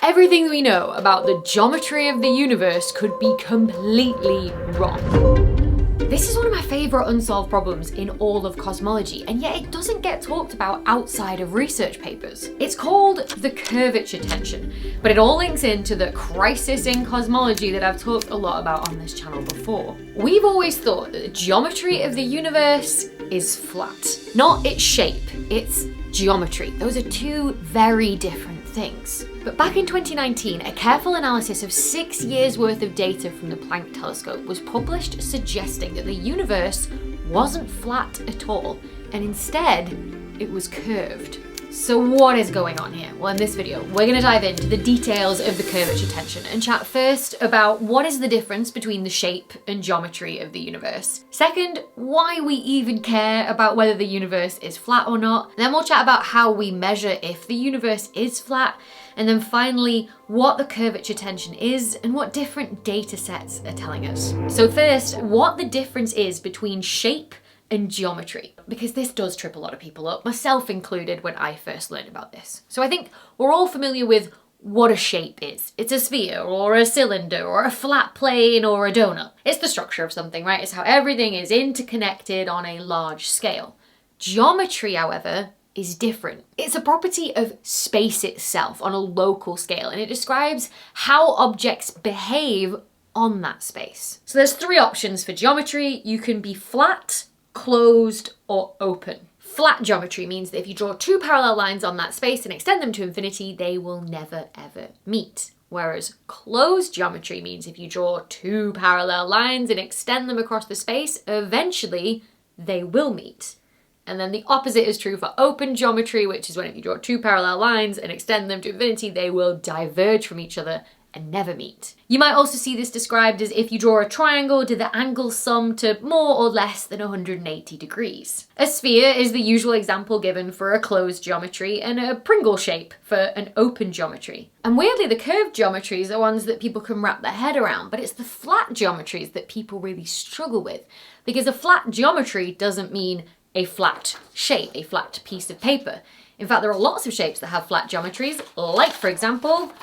everything we know about the geometry of the universe could be completely wrong. This is one of my favourite unsolved problems in all of cosmology, and yet it doesn't get talked about outside of research papers. It's called the curvature tension, but it all links into the crisis in cosmology that I've talked a lot about on this channel before. We've always thought that the geometry of the universe is flat. Not its shape, it's geometry. Those are two very different things. But back in 2019, a careful analysis of 6 years worth of data from the Planck telescope was published suggesting that the universe wasn't flat at all, and instead, it was curved. So what is going on here? Well, in this video, we're going to dive into the details of the curvature tension and chat first about what is the difference between the shape and geometry of the universe. Second, why we even care about whether the universe is flat or not. Then we'll chat about how we measure if the universe is flat. And then finally, what the curvature tension is and what different data sets are telling us. So first, what the difference is between shape and geometry, because this does trip a lot of people up, myself included when I first learned about this. So I think we're all familiar with what a shape is. It's a sphere or a cylinder or a flat plane or a donut. It's the structure of something, right? It's how everything is interconnected on a large scale. Geometry, however, is different. It's a property of space itself on a local scale, and it describes how objects behave on that space. So there's 3 options for geometry. You can be flat, closed, or open. Flat geometry means that if you draw 2 parallel lines on that space and extend them to infinity, they will never ever meet. Whereas closed geometry means if you draw 2 parallel lines and extend them across the space, eventually they will meet. And then the opposite is true for open geometry, which is when if you draw 2 parallel lines and extend them to infinity, they will diverge from each other and never meet. You might also see this described as if you draw a triangle, do the angles sum to more or less than 180 degrees. A sphere is the usual example given for a closed geometry, and a Pringle shape for an open geometry. And weirdly, the curved geometries are ones that people can wrap their head around, but it's the flat geometries that people really struggle with, because a flat geometry doesn't mean a flat shape, a flat piece of paper. In fact, there are lots of shapes that have flat geometries, like, for example,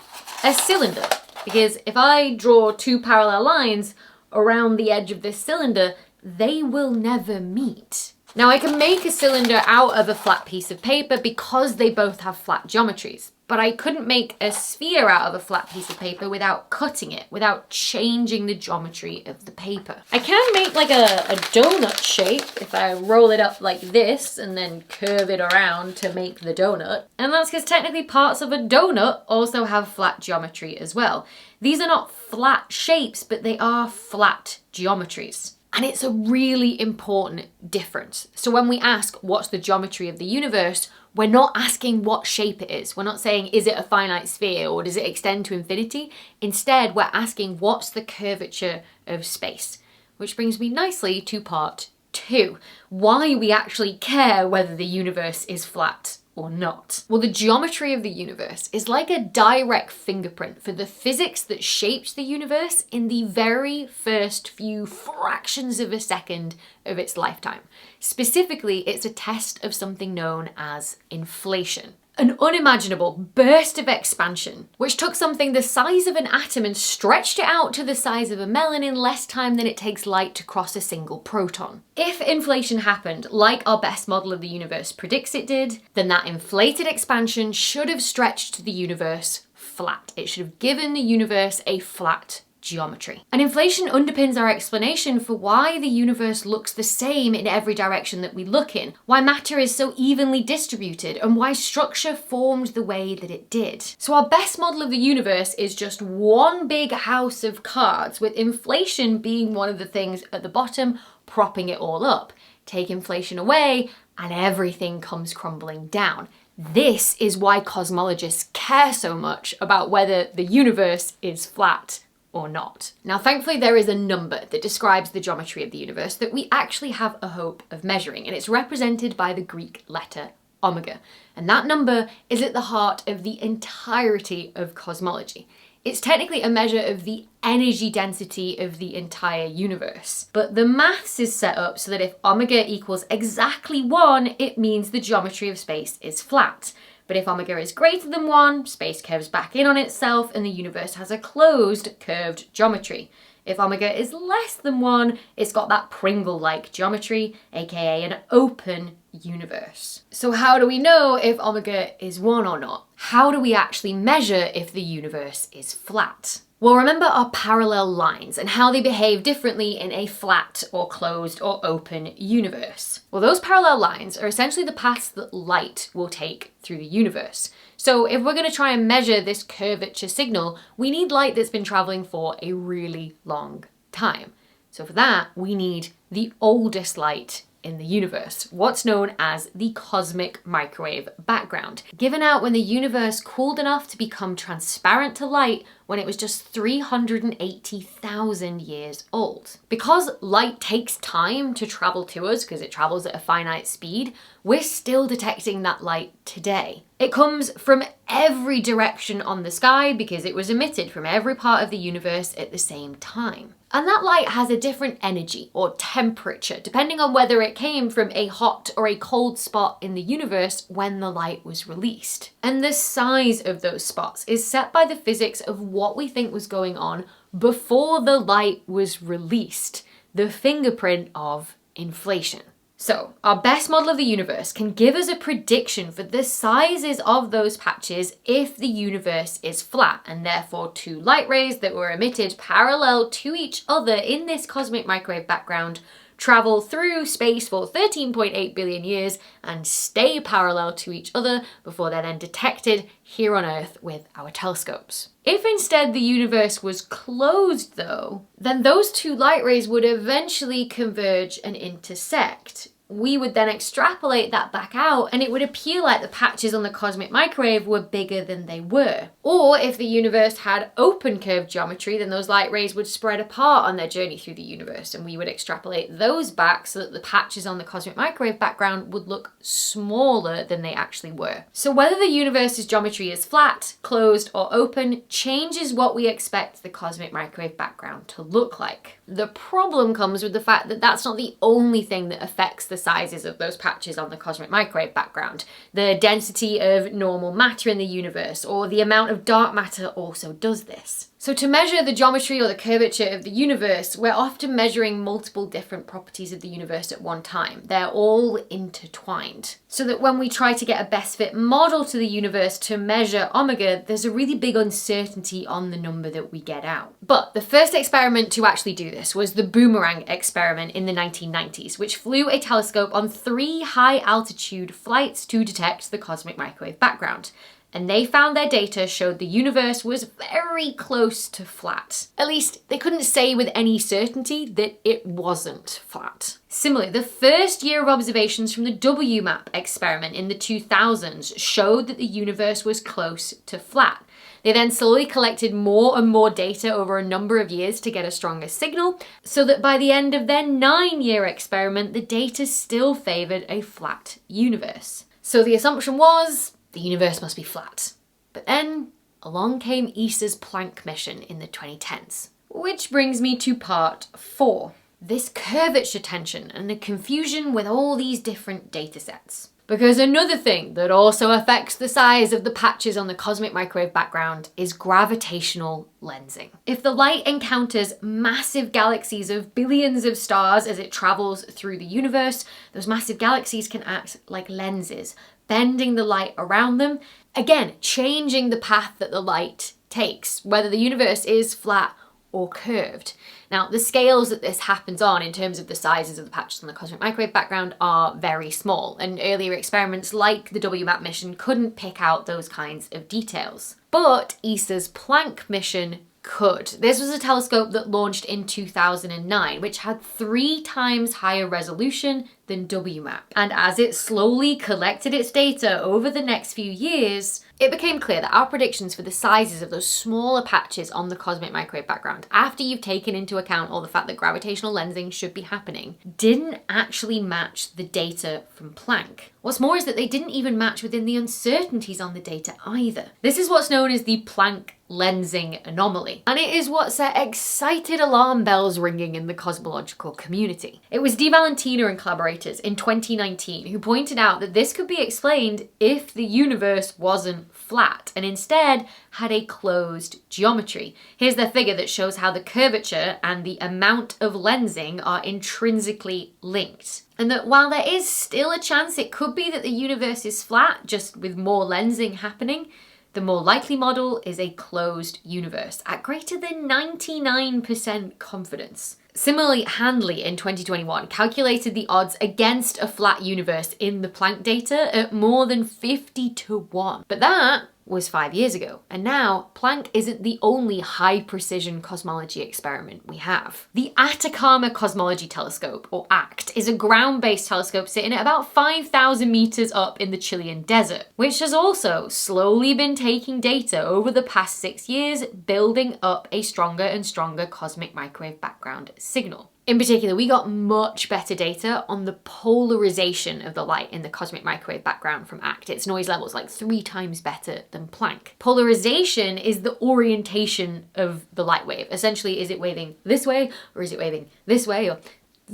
a cylinder. Because if I draw 2 parallel lines around the edge of this cylinder, they will never meet. Now, I can make a cylinder out of a flat piece of paper because they both have flat geometries, but I couldn't make a sphere out of a flat piece of paper without cutting it, without changing the geometry of the paper. I can make like a donut shape if I roll it up like this and then curve it around to make the donut. And that's because technically parts of a donut also have flat geometry as well. These are not flat shapes, but they are flat geometries. And it's a really important difference. So when we ask what's the geometry of the universe, we're not asking what shape it is. We're not saying, is it a finite sphere or does it extend to infinity? Instead, we're asking what's the curvature of space? Which brings me nicely to part 2, why we actually care whether the universe is flat or not. Well, the geometry of the universe is like a direct fingerprint for the physics that shaped the universe in the very first few fractions of a second of its lifetime. Specifically, it's a test of something known as inflation. An unimaginable burst of expansion, which took something the size of an atom and stretched it out to the size of a melon in less time than it takes light to cross a single proton. If inflation happened like our best model of the universe predicts it did, then that inflated expansion should have stretched the universe flat. It should have given the universe a flat geometry. And inflation underpins our explanation for why the universe looks the same in every direction that we look in, why matter is so evenly distributed, and why structure formed the way that it did. So our best model of the universe is just one big house of cards, with inflation being one of the things at the bottom, propping it all up. Take inflation away, and everything comes crumbling down. This is why cosmologists care so much about whether the universe is flat or not. Now, thankfully, there is a number that describes the geometry of the universe that we actually have a hope of measuring, and it's represented by the Greek letter omega. And that number is at the heart of the entirety of cosmology. It's technically a measure of the energy density of the entire universe. But the maths is set up so that if omega equals exactly 1, it means the geometry of space is flat. But if omega is greater than 1, space curves back in on itself and the universe has a closed, curved geometry. If omega is less than 1, it's got that Pringle-like geometry, aka an open universe. So how do we know if omega is 1 or not? How do we actually measure if the universe is flat? Well, remember our parallel lines and how they behave differently in a flat or closed or open universe. Well, those parallel lines are essentially the paths that light will take through the universe. So if we're going to try and measure this curvature signal, we need light that's been traveling for a really long time. So for that, we need the oldest light in the universe, what's known as the cosmic microwave background, given out when the universe cooled enough to become transparent to light when it was just 380,000 years old. Because light takes time to travel to us, because it travels at a finite speed, we're still detecting that light today. It comes from every direction on the sky because it was emitted from every part of the universe at the same time. And that light has a different energy or temperature, depending on whether it came from a hot or a cold spot in the universe when the light was released. And the size of those spots is set by the physics of what we think was going on before the light was released, the fingerprint of inflation. So, our best model of the universe can give us a prediction for the sizes of those patches if the universe is flat, and therefore two light rays that were emitted parallel to each other in this cosmic microwave background travel through space for 13.8 billion years and stay parallel to each other before they're then detected here on Earth with our telescopes. If instead the universe was closed though, then those two light rays would eventually converge and intersect. We would then extrapolate that back out and it would appear like the patches on the cosmic microwave were bigger than they were. Or if the universe had open curved geometry, then those light rays would spread apart on their journey through the universe and we would extrapolate those back so that the patches on the cosmic microwave background would look smaller than they actually were. So whether the universe's geometry is flat, closed, or open changes what we expect the cosmic microwave background to look like. The problem comes with the fact that that's not the only thing that affects the sizes of those patches on the cosmic microwave background. The density of normal matter in the universe or the amount of dark matter also does this. So to measure the geometry or the curvature of the universe, we're often measuring multiple different properties of the universe at one time. They're all intertwined. So that when we try to get a best fit model to the universe to measure omega, there's a really big uncertainty on the number that we get out. But the first experiment to actually do this was the boomerang experiment in the 1990s, which flew a telescope on 3 high altitude flights to detect the cosmic microwave background. And they found their data showed the universe was very close to flat. At least they couldn't say with any certainty that it wasn't flat. Similarly, the first year of observations from the WMAP experiment in the 2000s showed that the universe was close to flat. They then slowly collected more and more data over a number of years to get a stronger signal, so that by the end of their 9-year experiment, the data still favoured a flat universe. So the assumption was, the universe must be flat. But then along came ESA's Planck mission in the 2010s. Which brings me to part 4. This curvature tension and the confusion with all these different data sets. Because another thing that also affects the size of the patches on the cosmic microwave background is gravitational lensing. If the light encounters massive galaxies of billions of stars as it travels through the universe, those massive galaxies can act like lenses, bending the light around them, again, changing the path that the light takes, whether the universe is flat or curved. Now, the scales that this happens on in terms of the sizes of the patches on the cosmic microwave background are very small, and earlier experiments like the WMAP mission couldn't pick out those kinds of details. But ESA's Planck mission could. This was a telescope that launched in 2009, which had 3 times higher resolution than WMAP. And as it slowly collected its data over the next few years, it became clear that our predictions for the sizes of those smaller patches on the cosmic microwave background, after you've taken into account all the fact that gravitational lensing should be happening, didn't actually match the data from Planck. What's more is that they didn't even match within the uncertainties on the data either. This is what's known as the Planck lensing anomaly. And it is what set excited alarm bells ringing in the cosmological community. It was Di Valentina and collaborators in 2019 who pointed out that this could be explained if the universe wasn't flat and instead had a closed geometry. Here's their figure that shows how the curvature and the amount of lensing are intrinsically linked. And that while there is still a chance it could be that the universe is flat, just with more lensing happening, the more likely model is a closed universe at greater than 99% confidence. Similarly, Handley in 2021 calculated the odds against a flat universe in the Planck data at more than 50 to 1. But that was 5 years ago, and now Planck isn't the only high-precision cosmology experiment we have. The Atacama Cosmology Telescope, or ACT, is a ground-based telescope sitting at about 5,000 meters up in the Chilean desert, which has also slowly been taking data over the past 6 years, building up a stronger and stronger cosmic microwave background signal. In particular, we got much better data on the polarization of the light in the cosmic microwave background from ACT. Its noise level is like 3 times better than Planck. Polarization is the orientation of the light wave. Essentially, is it waving this way or is it waving this way or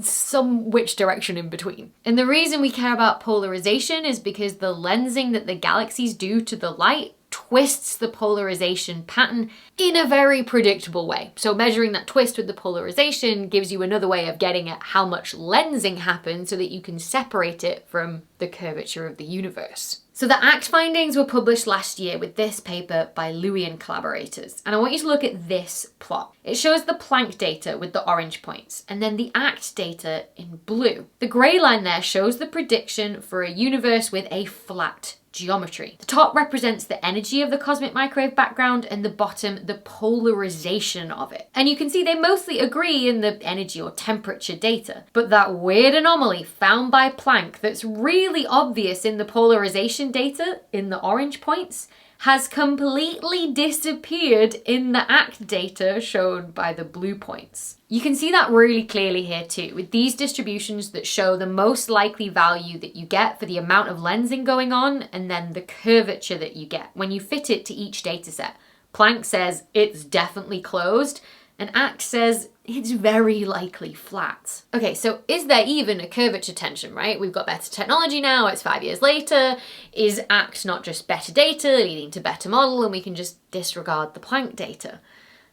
some which direction in between? And the reason we care about polarization is because the lensing that the galaxies do to the light twists the polarization pattern in a very predictable way. So measuring that twist with the polarization gives you another way of getting at how much lensing happens so that you can separate it from the curvature of the universe. So the ACT findings were published last year with this paper by Louis and collaborators. And I want you to look at this plot. It shows the Planck data with the orange points and then the ACT data in blue. The grey line there shows the prediction for a universe with a flat geometry. The top represents the energy of the cosmic microwave background and the bottom the polarization of it. And you can see they mostly agree in the energy or temperature data. But that weird anomaly found by Planck that's really obvious in the polarization data, in the orange points, has completely disappeared in the ACT data shown by the blue points. You can see that really clearly here too, with these distributions that show the most likely value that you get for the amount of lensing going on and then the curvature that you get when you fit it to each dataset. Planck says it's definitely closed, and ACT says it's very likely flat. Okay, so is there even a curvature tension, right? We've got better technology now, it's 5 years later. Is ACT not just better data leading to better model and we can just disregard the Planck data?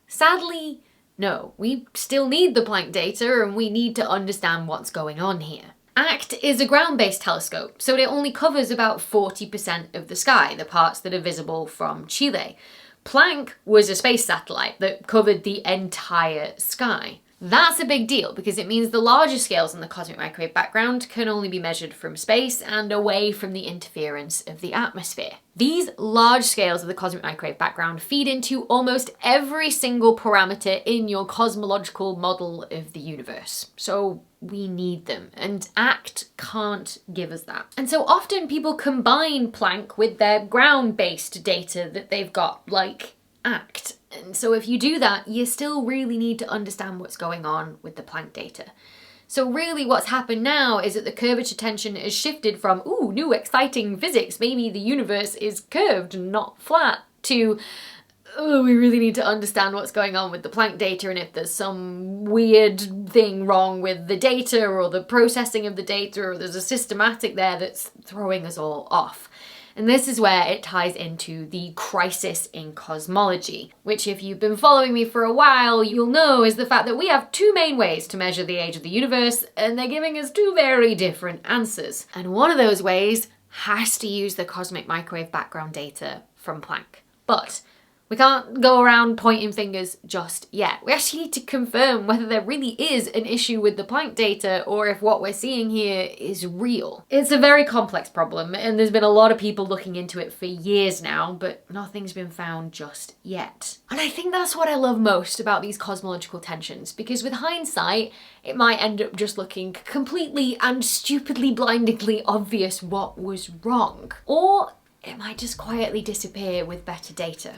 Sadly, no. We still need the Planck data and we need to understand what's going on here. ACT is a ground-based telescope, so it only covers about 40% of the sky, the parts that are visible from Chile. Planck was a space satellite that covered the entire sky. That's a big deal because it means the larger scales in the cosmic microwave background can only be measured from space and away from the interference of the atmosphere. These large scales of the cosmic microwave background feed into almost every single parameter in your cosmological model of the universe. So we need them, and ACT can't give us that. And so often people combine Planck with their ground-based data that they've got, like ACT. And so if you do that, you still really need to understand what's going on with the Planck data. So really what's happened now is that the curvature tension has shifted from, ooh, new exciting physics, maybe the universe is curved and not flat, to, oh, we really need to understand what's going on with the Planck data and if there's some weird thing wrong with the data or the processing of the data or there's a systematic there that's throwing us all off. And this is where it ties into the crisis in cosmology, which if you've been following me for a while, you'll know is the fact that we have 2 main ways to measure the age of the universe, and they're giving us 2 very different answers. And one of those ways has to use the cosmic microwave background data from Planck. But we can't go around pointing fingers just yet. We actually need to confirm whether there really is an issue with the Planck data or if what we're seeing here is real. It's a very complex problem and there's been a lot of people looking into it for years now, but nothing's been found just yet. And I think that's what I love most about these cosmological tensions, because with hindsight, it might end up just looking completely and stupidly blindingly obvious what was wrong. Or it might just quietly disappear with better data.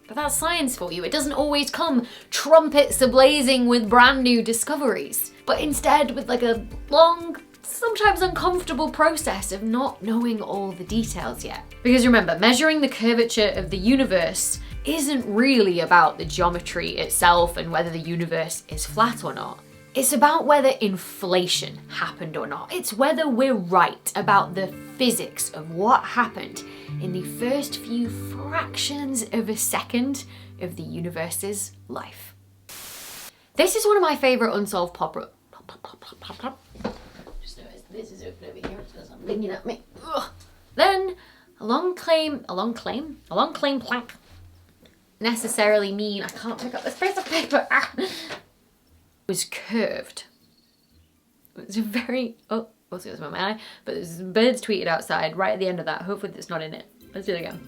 But that's science for you. It doesn't always come trumpets a-blazing with brand new discoveries, but instead with like a long, sometimes uncomfortable process of not knowing all the details yet. Because remember, measuring the curvature of the universe isn't really about the geometry itself and whether the universe is flat or not. It's about whether inflation happened or not. It's whether we're right about the physics of what happened in the first few fractions of a second of the universe's life. This is one of my favorite unsolved just noticed this is open over here, so it's blinking at me. Ugh. Then along came Planck. Necessarily mean, I can't pick up this piece of paper. Was curved. It's a very, oh, also it was my eye, but there's birds tweeted outside right at the end of that. Hopefully it's not in it. Let's do it again.